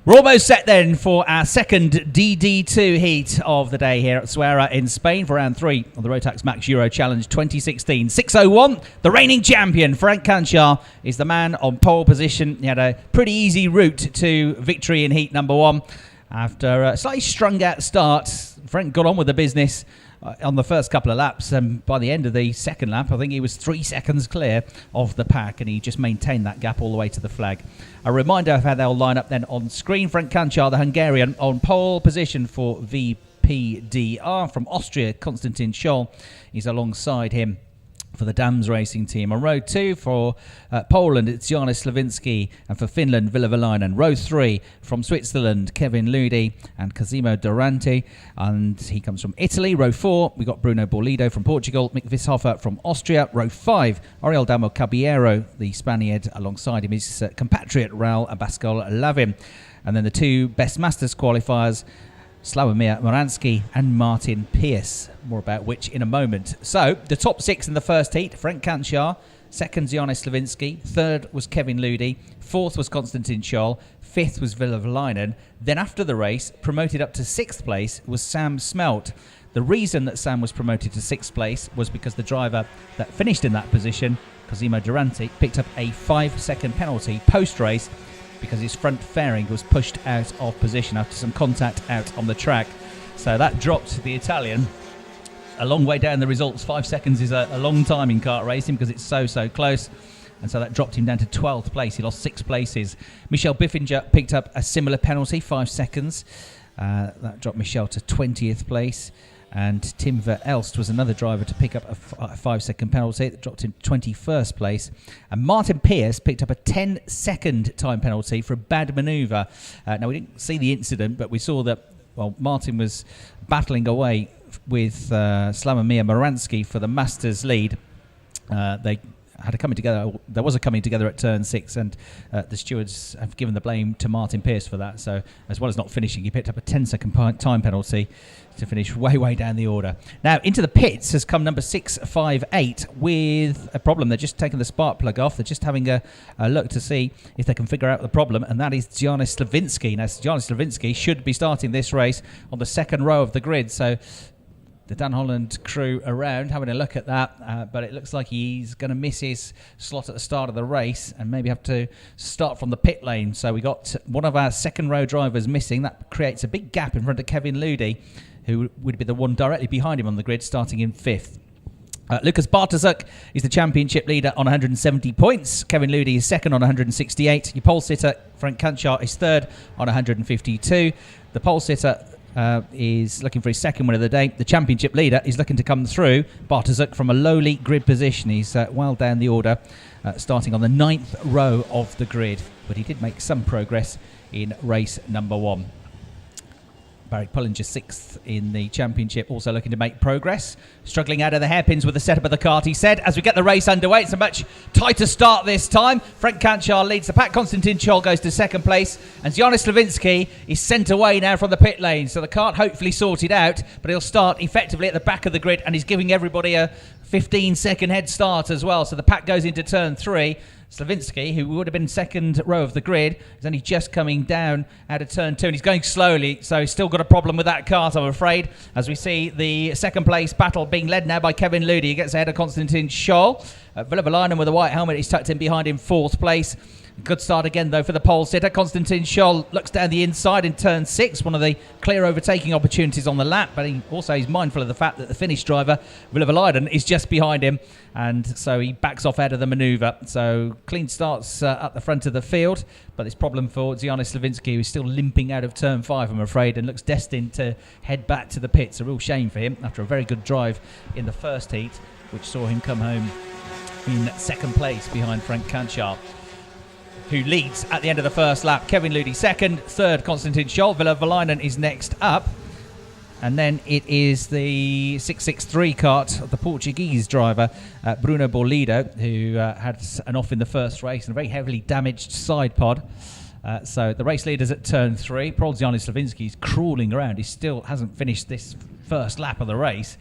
We're almost set then for our second DD2 heat of the day here at Zuera in Spain for round 3 of the Rotax Max Euro Challenge 2016. 6:01, the reigning champion, Frank Canchar, is the man on pole position. He had a pretty easy route to victory in heat number 1. After a slightly strung out start, Frank got on with the business on the first couple of laps, and by the end of the second lap I think he was 3 seconds clear of the pack, and he just maintained that gap all the way to the flag. A reminder of how they'll line up then on screen. Frank Canchar, the Hungarian, on pole position for VPDR. From Austria, Konstantin Scholl is alongside him for the Dams racing team. On row 2 for Poland, it's Janis Slavinsky, and for Finland, Ville Valainen. Row 3 from Switzerland, Kevin Ludi and Cosimo Durante, and he comes from Italy. Row 4, we got Bruno Borlido from Portugal, Mick Vishofer from Austria. Row 5, Oriol Damo Caballero, the Spaniard, alongside him his compatriot Raul Abascal Lavin. And then the 2 best Masters qualifiers, Sławomir Morański and Martin Pierce, more about which in a moment. So, the top 6 in the first heat: Frank Canchar, second Janis Slavinsky, third was Kevin Ludi, fourth was Konstantin Scholl, fifth was Ville Valainen. Then after the race, promoted up to 6th place was Sam Smelt. The reason that Sam was promoted to 6th place was because the driver that finished in that position, Cosimo Durante, picked up a 5-second penalty post-race because his front fairing was pushed out of position after some contact out on the track. So that dropped the Italian a long way down the results. 5 seconds is a long time in kart racing because it's so close. And so that dropped him down to 12th place. He lost 6 places. Michel Biffinger picked up a similar penalty, 5 seconds. That dropped Michel to 20th place. And Tim Verelst was another driver to pick up a 5-second penalty. That dropped him 21st place. And Martin Pierce picked up a 10-second time penalty for a bad manoeuvre. Now, we didn't see the incident, but we saw that, well, Martin was battling away with Sławomir Morański for the Masters lead. They had a coming together. There was a coming together at turn 6, and the stewards have given the blame to Martin Pierce for that. So, as well as not finishing, he picked up a 10-second time penalty to finish way down the order. Now, into the pits has come number 658 with a problem. They're just taking the spark plug off. They're just having a look to see if they can figure out the problem, and that is Janis Slavinsky. Now, Janis Slavinsky should be starting this race on the 2nd row of the grid, so the Dan Holland crew around having a look at that, but it looks like he's going to miss his slot at the start of the race and maybe have to start from the pit lane. So we got one of our 2nd row drivers missing. That creates a big gap in front of Kevin Ludi, who would be the one directly behind him on the grid, starting in 5th. Lukas Bartosuk is the championship leader on 170 points. Kevin Ludi is 2nd on 168. Your pole sitter, Frank Canchar, is 3rd on 152. The pole sitter is looking for his 2nd win of the day. The championship leader is looking to come through, Bartosuk, from a lowly grid position. He's well down the order, starting on the 9th row of the grid, but he did make some progress in race number 1. Barry Pullinger 6th in the championship, also looking to make progress. Struggling out of the hairpins with the setup of the kart, he said. As we get the race underway, it's a much tighter start this time. Frank Canchar leads the pack. Konstantin Scholl goes to 2nd place. And Janis Slavinsky is sent away now from the pit lane. So the kart hopefully sorted out, but he'll start effectively at the back of the grid, and he's giving everybody a 15-second head start as well. So the pack goes into turn 3. Slavinsky, who would have been 2nd row of the grid, is only just coming down out of turn 2, and he's going slowly, so he's still got a problem with that kart, I'm afraid, as we see the 2nd place battle being led now by Kevin Ludi. He gets ahead of Konstantin Scholl. Ville Valainen with a white helmet, he's tucked in behind him, 4th place. Good start again, though, for the pole sitter. Konstantin Scholl looks down the inside in turn 6, one of the clear overtaking opportunities on the lap, but he also is mindful of the fact that the Finnish driver, Ville Valainen, is just behind him, and so he backs off out of the manoeuvre. So clean starts at the front of the field, but this problem for Janis Slavinsky, who's still limping out of turn 5, I'm afraid, and looks destined to head back to the pits. A real shame for him after a very good drive in the first heat, which saw him come home in 2nd place behind Frank Canchar, who leads at the end of the first lap. Kevin Ludi 2nd, 3rd Konstantin Scholl. Ville Valainen is next up. And then it is the 663 kart of the Portuguese driver, Bruno Borlido, who had an off in the first race and a very heavily damaged side pod. So the race leader's at turn 3. Poor Janis Slavinsky is crawling around. He still hasn't finished this first lap of the race.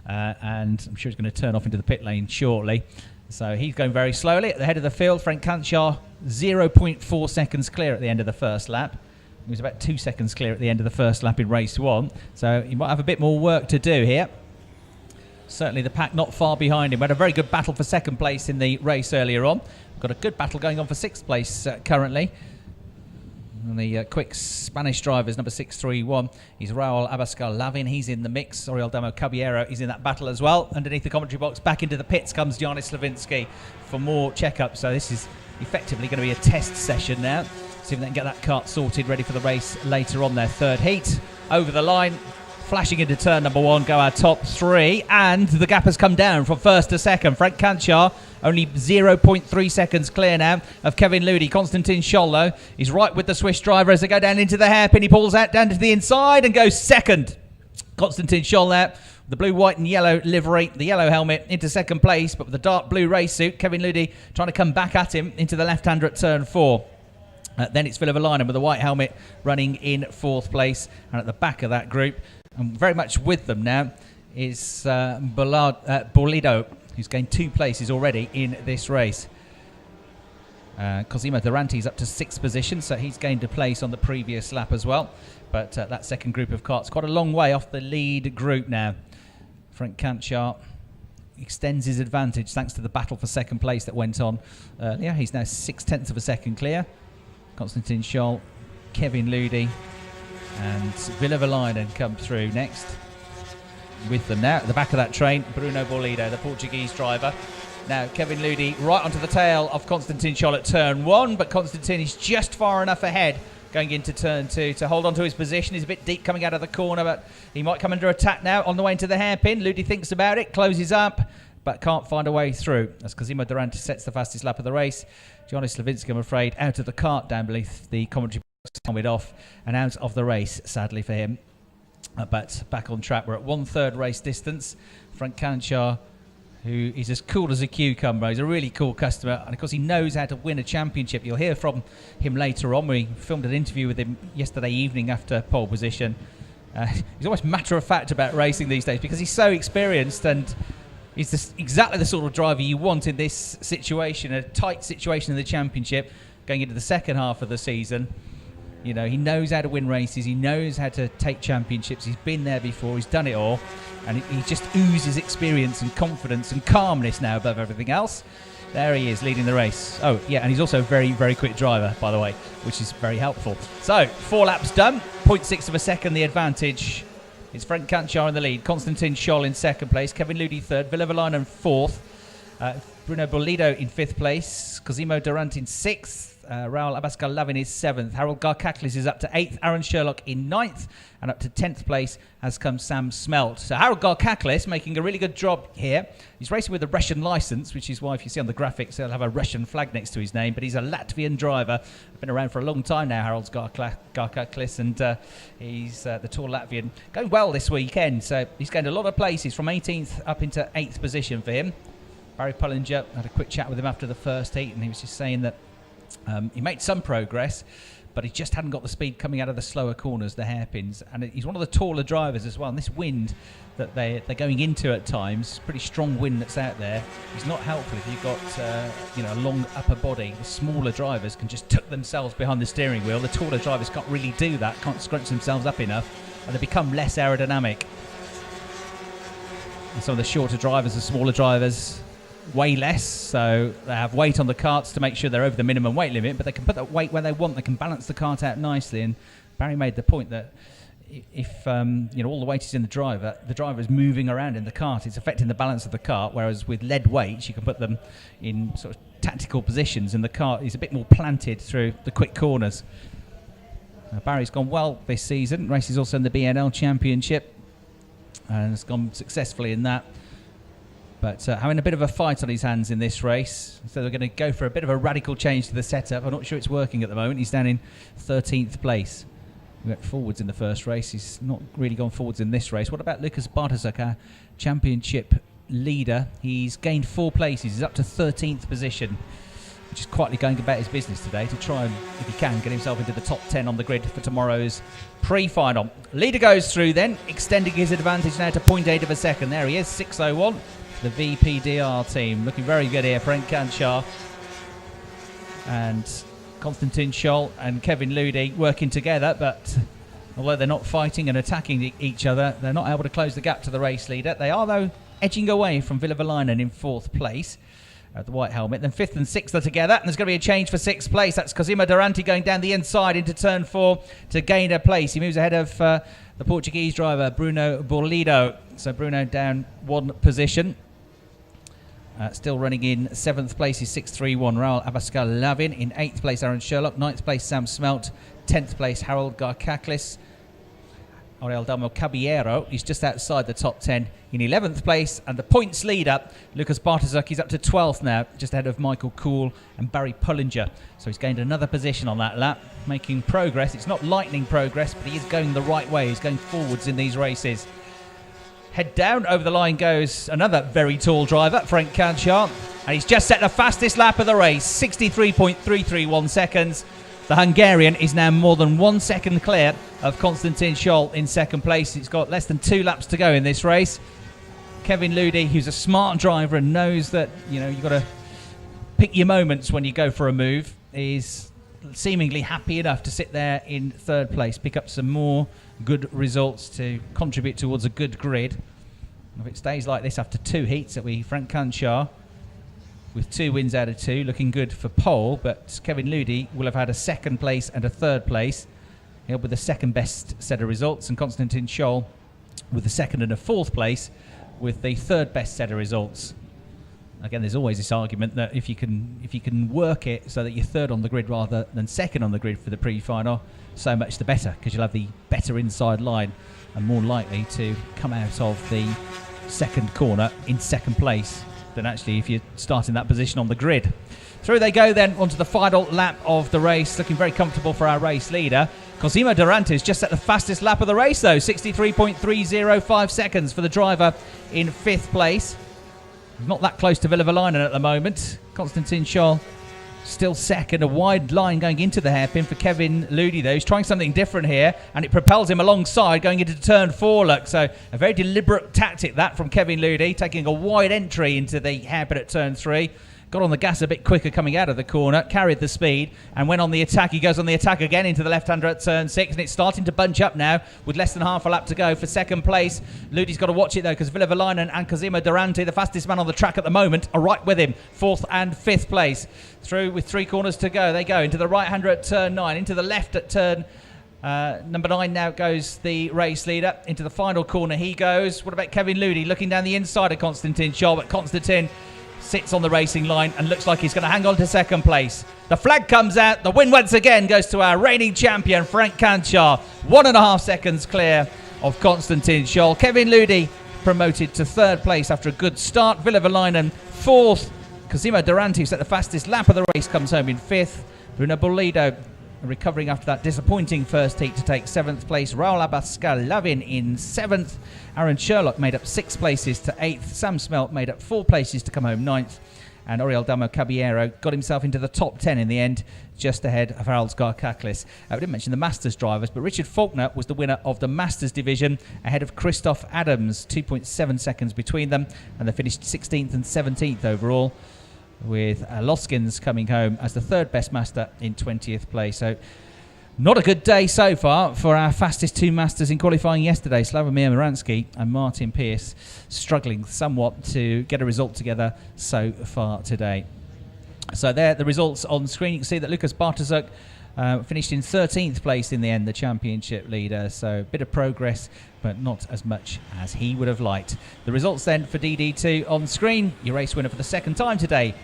And I'm sure he's going to turn off into the pit lane shortly. So he's going very slowly at the head of the field. Frank Canchar 0.4 seconds clear at the end of the first lap. He was about 2 seconds clear at the end of the first lap in race 1. So he might have a bit more work to do here. Certainly the pack not far behind him. We had a very good battle for second place in the race earlier on. We've got a good battle going on for 6th place currently. And the quick Spanish drivers, number 631, is Raul Abascal Lavin. He's in the mix. Oriol Damo Caballero is in that battle as well. Underneath the commentary box, back into the pits comes Giannis Slavinsky for more checkup. So this is effectively going to be a test session now. See if they can get that kart sorted, ready for the race later on. Their third heat. Over the line, flashing into turn number 1, go our top 3. And the gap has come down from first to second. Frank Canchar only 0.3 seconds clear now of Kevin Ludi. Konstantin Schollo is right with the Swiss driver as they go down into the hairpin. He pulls out down to the inside and goes second. Konstantin Schollo, the blue, white and yellow livery, the yellow helmet, into second place, but with the dark blue race suit. Kevin Ludi trying to come back at him into the left-hander at turn 4. Then it's Villevalainen with the white helmet running in 4th place. And at the back of that group, and very much with them now, is Bolido, who's gained 2 places already in this race. Cosimo Durante's up to 6th position, so he's gained a place on the previous lap as well. But that second group of karts quite a long way off the lead group now. Frank Canchar extends his advantage thanks to the battle for second place that went on earlier. He's now 6/10 of a second clear. Konstantin Scholl, Kevin Ludi and Villevalainen come through next. With them now at the back of that train, Bruno Bolido, the Portuguese driver. Now Kevin Ludi right onto the tail of Konstantin Scholl at turn 1, but Konstantin is just far enough ahead going into turn 2 to hold on to his position. He's a bit deep coming out of the corner, but he might come under attack now on the way into the hairpin. Ludi thinks about it, closes up, but can't find a way through as Cosimo Durante sets the fastest lap of the race. Giannis Slavinsky, I'm afraid, out of the kart down beneath the commentary box, coming off and out of the race, sadly for him. But back on track, we're at 1/3 race distance. Frank Canchar, who is as cool as a cucumber. He's a really cool customer, and of course he knows how to win a championship. You'll hear from him later on. We filmed an interview with him yesterday evening after pole position. He's almost matter-of-fact about racing these days because he's so experienced, and he's exactly the sort of driver you want in this situation, a tight situation in the championship, going into the second half of the season. You know, he knows how to win races, he knows how to take championships, he's been there before, he's done it all, and he just oozes experience and confidence and calmness now above everything else. There he is, leading the race. Oh, yeah, and he's also a very, very quick driver, by the way, which is very helpful. So, 4 laps done, 0.6 of a second the advantage. It's Frank Canchar in the lead, Konstantin Scholl in second place, Kevin Ludi third, Villevalainen fourth, Bruno Bolido in 5th place, Cosimo Durante in 6th, Raul Abascal Lavin is 7th, Harold Garkaklis is up to 8th, Aaron Sherlock in 9th, and up to 10th place has come Sam Smelt. So Harold Garkaklis making a really good job here. He's racing with a Russian licence, which is why if you see on the graphics he'll have a Russian flag next to his name, but he's a Latvian driver. Been around for a long time now, Harold Garkaklis, and he's the tall Latvian. Going well this weekend, so he's gained a lot of places from 18th up into 8th position for him. Barry Pullinger had a quick chat with him after the first heat, and he was just saying that he made some progress, but he just hadn't got the speed coming out of the slower corners, the hairpins. And he's one of the taller drivers as well. And this wind that they're going into at times, pretty strong wind that's out there, is not helpful if you've got a long upper body. The smaller drivers can just tuck themselves behind the steering wheel. The taller drivers can't really do that, can't scrunch themselves up enough, and they become less aerodynamic. And some of the shorter drivers, the smaller drivers, weigh less, so they have weight on the karts to make sure they're over the minimum weight limit, but they can put that weight where they want. They can balance the kart out nicely. And Barry made the point that if all the weight is in the driver is moving around in the kart, it's affecting the balance of the kart, whereas with lead weights you can put them in sort of tactical positions, and the kart is a bit more planted through the quick corners. Barry's gone well this season, races also in the BNL Championship and has gone successfully in that. But having a bit of a fight on his hands in this race. So they're going to go for a bit of a radical change to the setup. I'm not sure it's working at the moment. He's down in 13th place. He went forwards in the first race. He's not really gone forwards in this race. What about Lucas Bartosuk, our championship leader? He's gained 4 places. He's up to 13th position, which is quietly going about his business today to try and, if he can, get himself into the top 10 on the grid for tomorrow's pre-final. Leader goes through then, extending his advantage now to 0.8 of a second. There he is, 6:01. The VPDR team looking very good here. Frank Canchar and Konstantin Scholl and Kevin Ludi working together, but although they're not fighting and attacking each other, they're not able to close the gap to the race leader. They are, though, edging away from Villevalainen in 4th place at the white helmet. Then 5th and 6th are together, and there's going to be a change for 6th place. That's Cosimo Durante going down the inside into turn 4 to gain a place. He moves ahead of the Portuguese driver, Bruno Borlido. So Bruno down 1 position. Still running in 7th place is 631 Raul Abascal Lavin. In 8th place, Aaron Sherlock. 9th place, Sam Smelt. 10th place, Harold Garcaklis. Ariel Damo Caballero is just outside the top 10 in 11th place. And the points leader, Lucas Bartosuk, he's up to 12th now, just ahead of Michael Kuhl and Barry Pullinger. So he's gained another position on that lap, making progress. It's not lightning progress, but he is going the right way. He's going forwards in these races. Head down, over the line goes another very tall driver, Frank Canchar. And he's just set the fastest lap of the race, 63.331 seconds. The Hungarian is now more than 1 second clear of Konstantin Scholl in 2nd place. He's got less than 2 laps to go in this race. Kevin Ludi, who's a smart driver and knows that, you know, you've got to pick your moments when you go for a move, is seemingly happy enough to sit there in 3rd place, pick up some more good results to contribute towards a good grid. If it stays like this after 2 heats, it'll be Frank Canchar with 2 wins out of 2, looking good for pole, but Kevin Ludi will have had a 2nd place and a 3rd place. He'll be the 2nd best set of results, and Konstantin Scholl with the 2nd and a 4th place with the 3rd best set of results. Again, there's always this argument that if you can work it so that you're 3rd on the grid rather than 2nd on the grid for the pre-final, so much the better, because you'll have the better inside line and more likely to come out of the 2nd corner in 2nd place than actually if you're starting that position on the grid. Through they go then onto the final lap of the race, looking very comfortable for our race leader. Cosimo Durante has just set the fastest lap of the race though, 63.305 seconds for the driver in 5th place. Not that close to Villevalainen at the moment. Konstantin Scholl still 2nd, a wide line going into the hairpin for Kevin Ludi though. He's trying something different here, and it propels him alongside going into turn 4, look. So a very deliberate tactic that from Kevin Ludi, taking a wide entry into the hairpin at turn 3. Got on the gas a bit quicker coming out of the corner, carried the speed, and went on the attack. He goes on the attack again into the left-hander at turn 6, and it's starting to bunch up now with less than half a lap to go for 2nd place. Ludi's got to watch it though, because Villevalainen and Cosimo Durante, the fastest man on the track at the moment, are right with him, 4th and 5th place. Through with 3 corners to go, they go into the right-hander at turn 9, into the left at turn number 9 now goes the race leader. Into the final corner he goes. What about Kevin Ludi looking down the inside of Konstantin Scholl, but Konstantin sits on the racing line and looks like he's going to hang on to 2nd place. The flag comes out. The win once again goes to our reigning champion, Frank Canchar. 1.5 seconds clear of Konstantin Scholl. Kevin Ludi promoted to 3rd place after a good start. Villevalainen 4th. Cosimo Durante, who set the fastest lap of the race, comes home in 5th. Bruno Borlido recovering after that disappointing first heat to take 7th place. Raul Abascal Lavin in 7th. Aaron Sherlock made up 6 places to 8th. Sam Smelt made up 4 places to come home 9th. And Oriol Damo Caballero got himself into the top 10 in the end, just ahead of Harold Garcaklis. We didn't mention the Masters drivers, but Richard Faulkner was the winner of the Masters division, ahead of Christoph Adams, 2.7 seconds between them, and they finished 16th and 17th overall, with Loskins coming home as the 3rd best master in 20th place. So not a good day so far for our fastest 2 masters in qualifying yesterday. Slavomir Miransky and Martin Pearce struggling somewhat to get a result together so far today. So there, the results on screen. You can see that Lucas Bartosuk finished in 13th place in the end, the championship leader. So a bit of progress, but not as much as he would have liked. The results then for DD2 on screen. Your race winner for the 2nd time today,